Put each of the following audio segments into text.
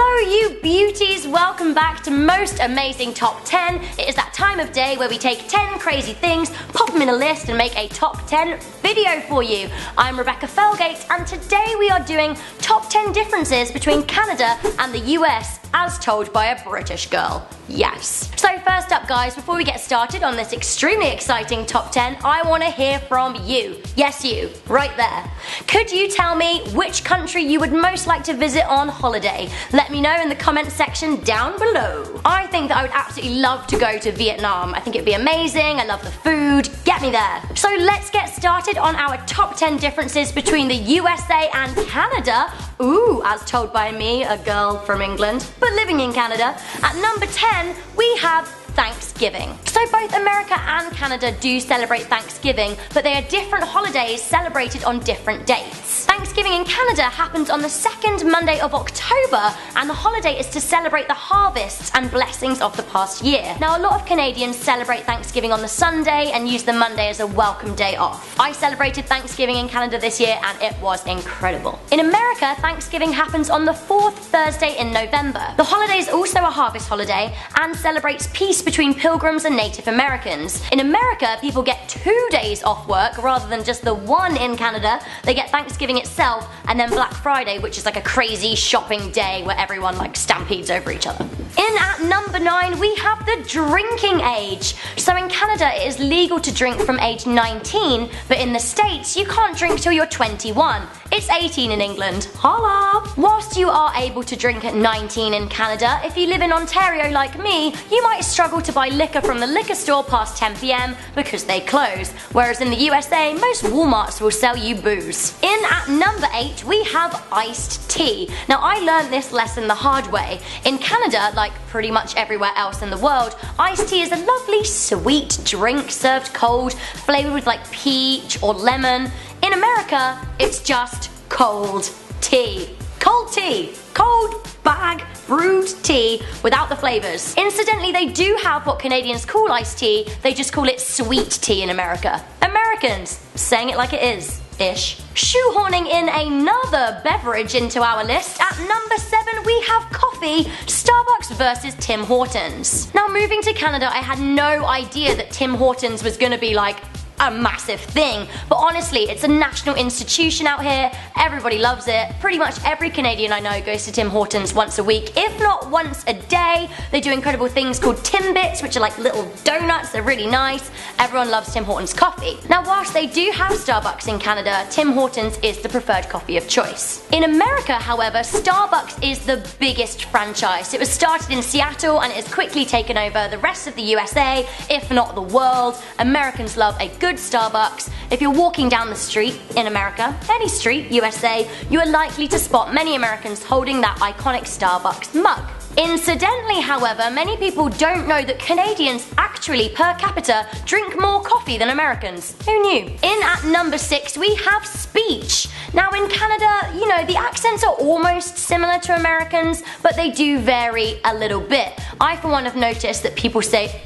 Hello you beauties, welcome back to Most Amazing Top 10. It is that time of day where we take 10 crazy things, pop them in a list and make a top 10 video for you. I'm Rebecca Felgate and today we are doing top 10 differences between Canada and the US as told by a British girl. Yes. So first up guys, before we get started on this extremely exciting top 10, I want to hear from you. Yes you, right there. Could you tell me which country you would most like to visit on holiday? Let me know in the comment section down below. I think that I would absolutely love to go to Vietnam. I think it'd be amazing, I love the food, get me there. So let's get started on our top 10 differences between the USA and Canada. Ooh, as told by me, a girl from England, but living in Canada. At number 10, we have Thanksgiving. So both America and Canada do celebrate Thanksgiving, but they are different holidays celebrated on different dates. Thanksgiving in Canada happens on the second Monday of October, and the holiday is to celebrate the harvests and blessings of the past year. Now a lot of Canadians celebrate Thanksgiving on the Sunday and use the Monday as a welcome day off. I celebrated Thanksgiving in Canada this year and it was incredible. In America, Thanksgiving happens on the fourth Thursday in November. The holiday is also a harvest holiday and celebrates peace between Pilgrims and Native Americans. In America, people get 2 days off work rather than just the one in Canada. They get Thanksgiving itself and then Black Friday, which is like a crazy shopping day where everyone like stampedes over each other. In at number 9, we have the drinking age. So in Canada, it is legal to drink from age 19, but in the States, you can't drink till you're 21. It's 18 in England. Holla! Whilst you are able to drink at 19 in Canada, if you live in Ontario like me, you might struggle to buy liquor from the liquor store past 10 PM because they close, whereas in the USA, most Walmarts will sell you booze. In at number 8, we have iced tea. Now I learned this lesson the hard way. In Canada, like pretty much everywhere else in the world, iced tea is a lovely sweet drink served cold, flavoured with like peach or lemon. In America, it's just cold tea. Cold tea. Cold bag brewed tea without the flavours. Incidentally, they do have what Canadians call iced tea, they just call it sweet tea in America. Americans, saying it like it is. Ish. Shoehorning in another beverage into our list, at number 7 we have coffee, Starbucks versus Tim Hortons. Now moving to Canada, I had no idea that Tim Hortons was gonna be like a massive thing, but honestly it's a national institution out here, everybody loves it. Pretty much every Canadian I know goes to Tim Hortons once a week, if not once a day. They do incredible things called Timbits, which are like little donuts, they're really nice. Everyone loves Tim Hortons coffee. Now whilst they do have Starbucks in Canada, Tim Hortons is the preferred coffee of choice. In America, however, Starbucks is the biggest franchise. It was started in Seattle and it has quickly taken over the rest of the USA, if not the world. Americans love a good Starbucks. If you're walking down the street in America, any street, USA, you are likely to spot many Americans holding that iconic Starbucks mug. Incidentally, however, many people don't know that Canadians actually, per capita, drink more coffee than Americans. Who knew? In at number 6, we have speech. Now in Canada, you know, the accents are almost similar to Americans, but they do vary a little bit. I for one have noticed that people say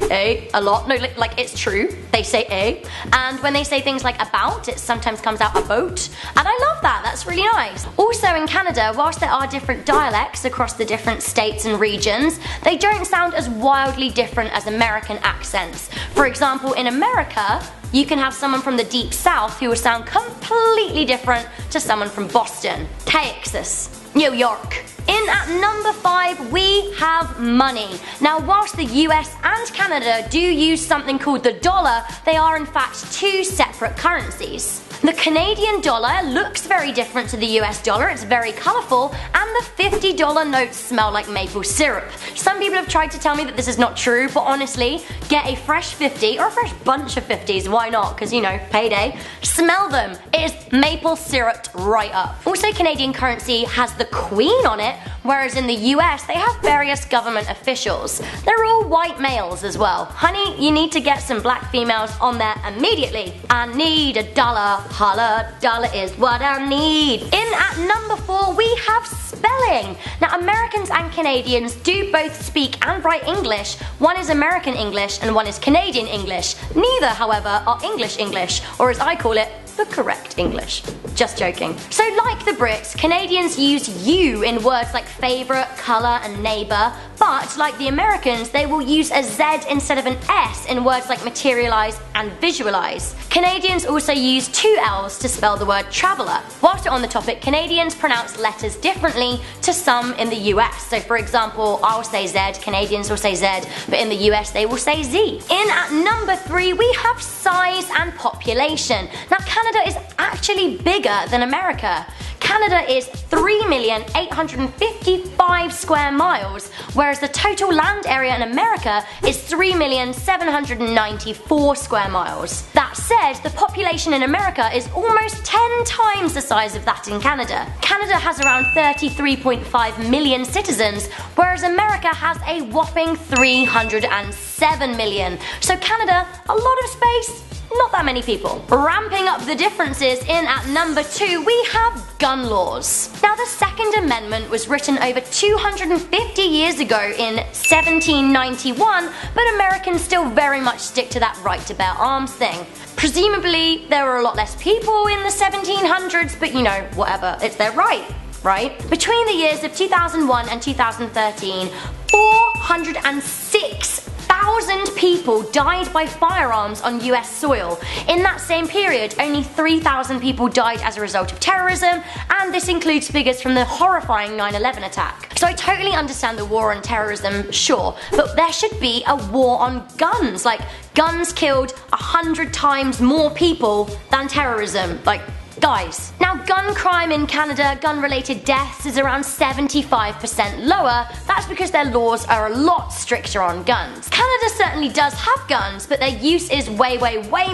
a lot. No, like it's true. They say a. And when they say things like about, it sometimes comes out about. And I love that, that's really nice. Also in Canada, whilst there are different dialects across the different states and regions, they don't sound as wildly different as American accents. For example, in America, you can have someone from the deep south who will sound completely different to someone from Boston, Texas, New York. In at number 5, we have money. Now whilst the US and Canada do use something called the dollar, they are in fact two separate currencies. The Canadian dollar looks very different to the US dollar, it's very colourful, and the $50 notes smell like maple syrup. Some people have tried to tell me that this is not true, but honestly, get a fresh 50 or a fresh bunch of 50s, why not, because you know, payday. Smell them, it is maple syruped right up. Also, Canadian currency has the Queen on it, whereas in the US they have various government officials. They're all white males as well. Honey, you need to get some black females on there immediately. I need a dollar. Holla, dollar is what I need. In at number 4, we have spelling. Now Americans and Canadians do both speak and write English. One is American English and one is Canadian English. Neither, however, are English English, or as I call it, the correct English. Just joking. So like the Brits, Canadians use you in words like favourite, colour and neighbour, but like the Americans, they will use a Z instead of an S in words like materialise and visualise. Canadians also use two L's to spell the word traveller. Whilst we're on the topic, Canadians pronounce letters differently to some in the US. So for example, I'll say Z, Canadians will say Z, but in the US they will say Z. In at number 3, we have size and population. Now Canada is actually bigger than America. Canada is 3,855 square miles, whereas the total land area in America is 3,794 square miles. That said, the population in America is almost 10 times the size of that in Canada. Canada has around 33.5 million citizens, whereas America has a whopping 307 million. So Canada, a lot of space, not that many people. Ramping up the differences, in at number 2 we have gun laws. Now the Second Amendment was written over 250 years ago in 1791, but Americans still very much stick to that right to bear arms thing. Presumably there were a lot less people in the 1700s, but you know, whatever, it's their right. Right? Between the years of 2001 and 2013, 406,000 people died by firearms on US soil. In that same period, only 3,000 people died as a result of terrorism, and this includes figures from the horrifying 9/11 attack. So I totally understand the war on terrorism, sure, but there should be a war on guns. Like, guns killed 100 times more people than terrorism. Like, guys. Now gun crime in Canada, gun-related deaths, is around 75% lower. That's because their laws are a lot stricter on guns. Canada certainly does have guns, but their use is way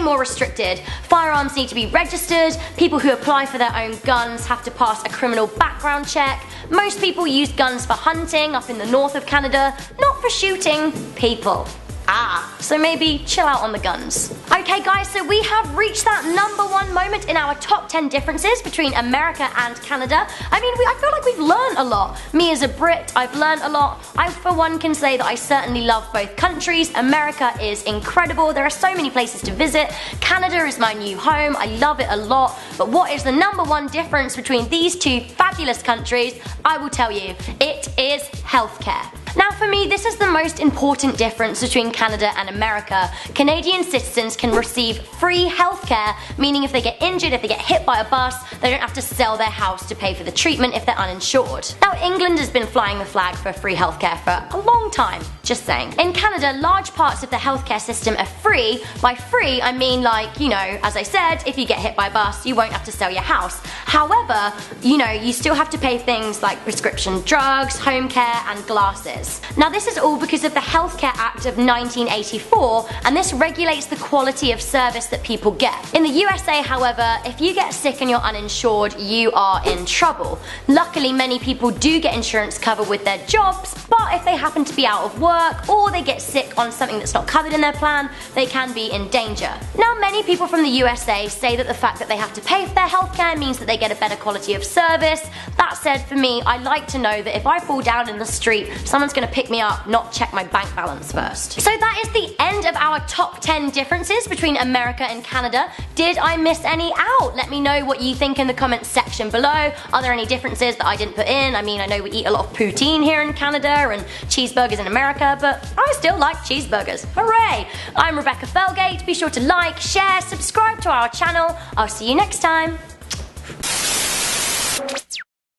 more restricted. Firearms need to be registered, people who apply for their own guns have to pass a criminal background check, most people use guns for hunting up in the north of Canada, not for shooting people. So maybe chill out on the guns. Okay guys, so we have reached that number 1 moment in our top 10 differences between America and Canada. I mean, I feel like we've learned a lot. Me as a Brit, I've learned a lot. I for one can say that I certainly love both countries. America is incredible, there are so many places to visit. Canada is my new home, I love it a lot. But what is the number 1 difference between these two fabulous countries? I will tell you, it is healthcare. Now for me, this is the most important difference between Canada and America. Canadian citizens can receive free healthcare, meaning if they get injured, if they get hit by a bus, they don't have to sell their house to pay for the treatment if they're uninsured. Now England has been flying the flag for free healthcare for a long time, just saying. In Canada, large parts of the healthcare system are free. By free, I mean, like, you know, as I said, if you get hit by a bus, you won't have to sell your house. However, you know, you still have to pay things like prescription drugs, home care and glasses. Now this is all because of the Healthcare Act of 1984, and this regulates the quality of service that people get. In the USA, however, if you get sick and you're uninsured, you are in trouble. Luckily, many people do get insurance cover with their jobs, but if they happen to be out of work or they get sick on something that's not covered in their plan, they can be in danger. Now many people from the USA say that the fact that they have to pay for their healthcare means that they get a better quality of service. That said, for me, I like to know that if I fall down in the street, someone's going to pick me up, not check my bank balance first. So that is the end of our top 10 differences between America and Canada. Did I miss any out? Let me know what you think in the comments section below. Are there any differences that I didn't put in? I mean, I know we eat a lot of poutine here in Canada and cheeseburgers in America, but I still like cheeseburgers. Hooray! I'm Rebecca Felgate. Be sure to like, share, subscribe to our channel. I'll see you next time.